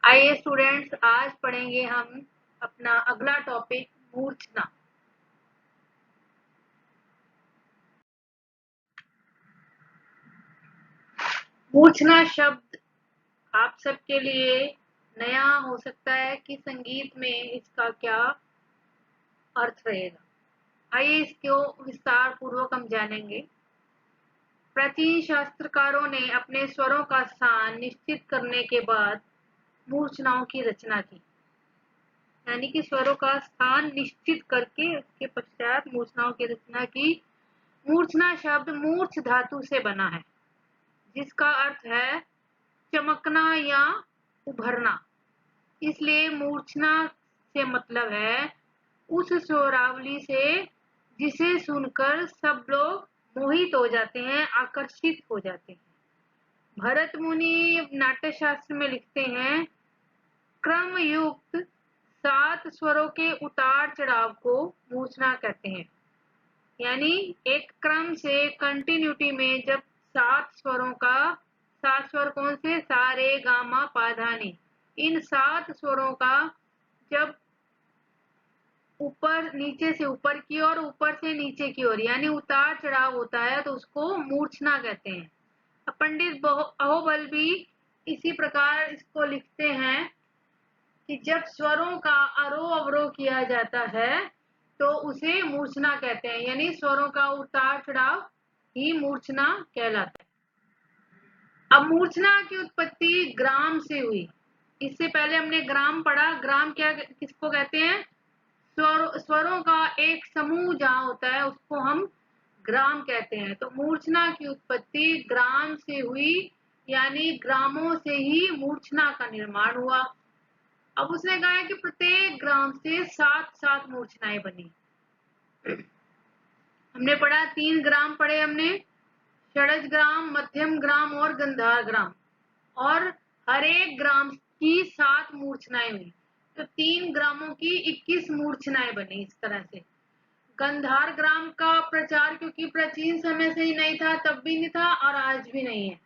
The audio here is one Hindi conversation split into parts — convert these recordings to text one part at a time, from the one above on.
आइए स्टूडेंट्स, आज पढ़ेंगे हम अपना अगला टॉपिक मूर्छना। मूर्छना शब्द आप सबके लिए नया हो सकता है कि संगीत में इसका क्या अर्थ रहेगा। आइए इसको विस्तार पूर्वक हम जानेंगे। प्राचीन शास्त्रकारों ने अपने स्वरों का स्थान निश्चित करने के बाद मूर्छनाओं की रचना की, यानी कि स्वरों का स्थान निश्चित करके उसके पश्चात मूर्छनाओं की रचना की। मूर्छना शब्द मूर्छ धातु से बना है, जिसका अर्थ है चमकना या उभरना। इसलिए मूर्छना से मतलब है उस स्वरावली से जिसे सुनकर सब लोग मोहित हो जाते हैं, आकर्षित हो जाते हैं। भरत मुनि नाट्य शास्त्र में लिखते हैं, क्रम युक्त 7 स्वरों के उतार चढ़ाव को मूर्छना कहते हैं। यानी एक क्रम से कंटिन्यूटी में जब 7 स्वरों का 7 स्वर कौन से? सा रे गा मा पा धा नी। इन 7 स्वरों का जब ऊपर नीचे से ऊपर की ओर, ऊपर से नीचे की ओर, यानी उतार चढ़ाव होता है, तो उसको मूर्छना कहते हैं। पंडित अहोबल भी इसी प्रकार इसको लिखते हैं कि जब स्वरों का आरोह अवरोह किया जाता है तो उसे मूर्छना कहते हैं, यानी स्वरों का उतार चढ़ाव ही मूर्छना कहलाता है। अब मूर्छना की उत्पत्ति ग्राम से हुई। इससे पहले हमने ग्राम पढ़ा। ग्राम क्या किसको कहते हैं? स्वरों का एक समूह जहाँ होता है उसको हम ग्राम कहते हैं। तो मूर्छना की उत्पत्ति ग्राम से हुई, यानी ग्रामों से ही मूर्छना का निर्माण हुआ। अब उसने कहा है कि प्रत्येक ग्राम से 7 मूर्छनाएं बनी। हमने पढ़ा 3 ग्राम पढ़े हमने, षडज ग्राम, मध्यम ग्राम और गंधार ग्राम, और हर एक ग्राम की 7 मूर्छनाएं हुई। तो 3 ग्रामों की 21 मूर्छनाएं बनी। इस तरह से गंधार ग्राम का प्रचार क्योंकि प्राचीन समय से ही नहीं था, तब भी नहीं था और आज भी नहीं है,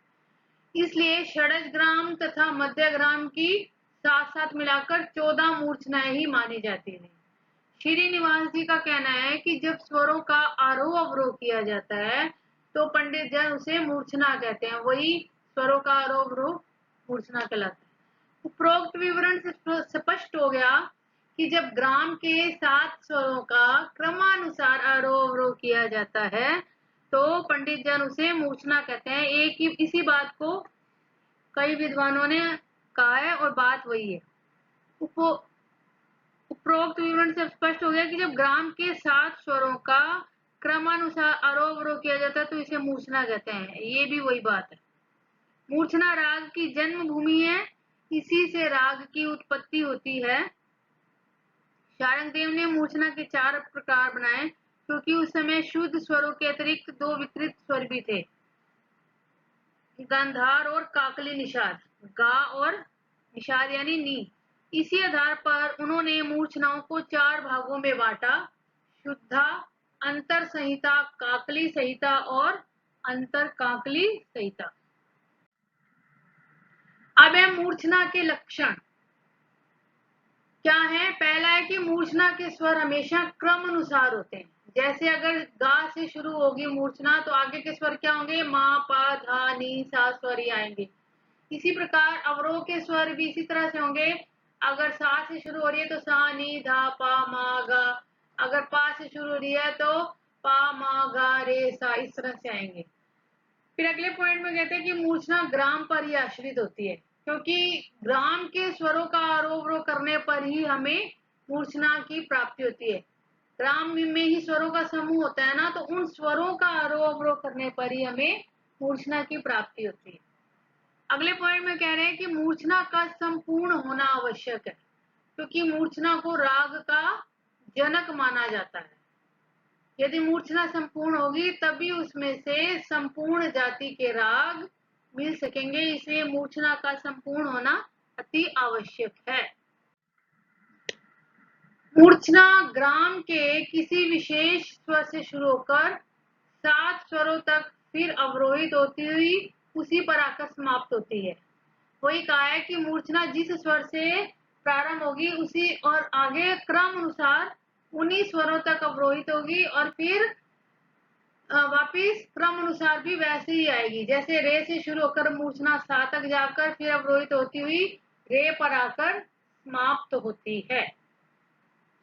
इसलिए षडज ग्राम तथा मध्य ग्राम की 7 मिलाकर 14 मूर्छनाएं ही मानी जाती है। श्रीनिवास जी का कहना है कि जब स्वरों का आरोह अवरोह किया जाता है तो पंडित जन उसे मूर्छना कहते हैं। वही स्वरों का आरोह अवरोह मूर्छना कहलाता है। उपरोक्त विवरण से स्पष्ट हो गया कि जब ग्राम के 7 स्वरों का क्रमानुसार आरोह अवरोह किया जाता है तो पंडित जन उसे मूर्छना कहते हैं। एक ही इसी बात को कई विद्वानों ने कहा है और बात वही है। उपरोक्त विवरण से स्पष्ट हो गया कि जब ग्राम के 7 स्वरों का क्रमानुसार आरोह अवरोह किया जाता है तो इसे मूर्छना कहते हैं। ये भी वही बात है। मूर्छना राग की जन्म भूमि है, इसी से राग की उत्पत्ति होती है। शारंगदेव ने मूर्छना के 4 प्रकार बनाए क्योंकि उस समय शुद्ध स्वरों के अतिरिक्त 2 विकृत स्वर भी थे, गंधार और काकली निषाद। गा और निषाद यानी नी। इसी आधार पर उन्होंने मूर्छनाओं को 4 भागों में बांटा, शुद्धा, अंतर संहिता, काकली संहिता और अंतर काकली संहिता। अब है मूर्छना के लक्षण क्या है। पहला है कि मूर्छना के स्वर हमेशा क्रम अनुसार होते हैं। जैसे अगर गा से शुरू होगी मूर्छना तो आगे के स्वर क्या होंगे? मा, पा, धा, नी, सा स्वर ही आएंगे। इसी प्रकार अवरोह के स्वर भी इसी तरह से होंगे। अगर सा से शुरू हो रही है तो सा, नी, धा, पा, मा, गा। अगर पा से शुरू हो रही है तो पा, मा, गा, रे, सा, इस तरह से आएंगे। फिर अगले पॉइंट में कहते हैं कि मूर्छना ग्राम पर ही आश्रित होती है, क्योंकि ग्राम के स्वरों का आरोह अवरोह करने पर ही हमें मूर्छना की प्राप्ति होती है। ग्राम में ही स्वरों का समूह होता है ना, तो उन स्वरों का आरोह अवरोह करने पर ही हमें मूर्छना की प्राप्ति होती है। अगले पॉइंट में कह रहे हैं कि मूर्छना का संपूर्ण होना आवश्यक है, क्योंकि मूर्छना को राग का जनक माना जाता है। यदि मूर्छना संपूर्ण होगी तभी उसमें से संपूर्ण जाति के राग मिल सकेंगे, इसलिए मूर्छना का संपूर्ण होना अति आवश्यक है। मूर्छना ग्राम के किसी विशेष स्वर से शुरू होकर 7 स्वरों तक फिर अवरोहित होती हुई उसी पर आकर समाप्त होती है। वही कहा है कि मूर्छना जिस स्वर से प्रारंभ होगी उसी और आगे क्रम अनुसार उन्हीं स्वरों तक अवरोहित होगी और फिर वापिस क्रम अनुसार भी वैसे ही आएगी। जैसे रे से शुरू होकर मूर्छना सा तक जाकर फिर अवरोहित होती हुई रे पर आकर समाप्त होती है।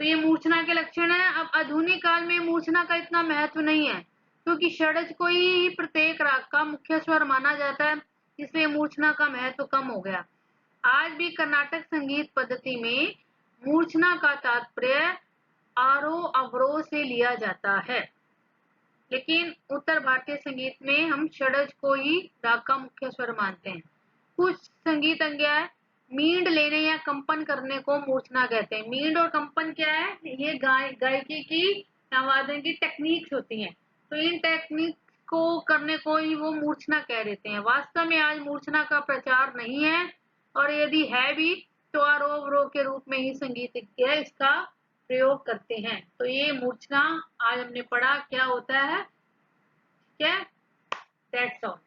तो ये मूर्छना के लक्षण है। अब आधुनिक काल में मूर्छना का इतना महत्व नहीं है क्योंकि षड्ज को ही प्रत्येक राग का मुख्य स्वर माना जाता है, इसलिए मूर्छना का महत्व कम हो गया। आज भी कर्नाटक संगीत पद्धति में मूर्छना का तात्पर्य आरोह अवरोह से लिया जाता है, लेकिन उत्तर भारतीय संगीत में हम षड्ज को ही राग का मुख्य स्वर मानते हैं। कुछ संगीतज्ञ मींड लेने या कंपन करने को मूर्छना कहते हैं। मींड और कंपन क्या है? ये गायकी की वादन की टेक्निक्स होती हैं। तो इन टेक्निक को करने को ही वो मूर्छना कह देते हैं। वास्तव में आज मूर्छना का प्रचार नहीं है और यदि है भी तो आरोह अवरोह के रूप में ही संगीतज्ञ इसका प्रयोग करते हैं। तो ये मूर्छना आज हमने पढ़ा क्या होता है। ठीक है, दैट्स ऑल।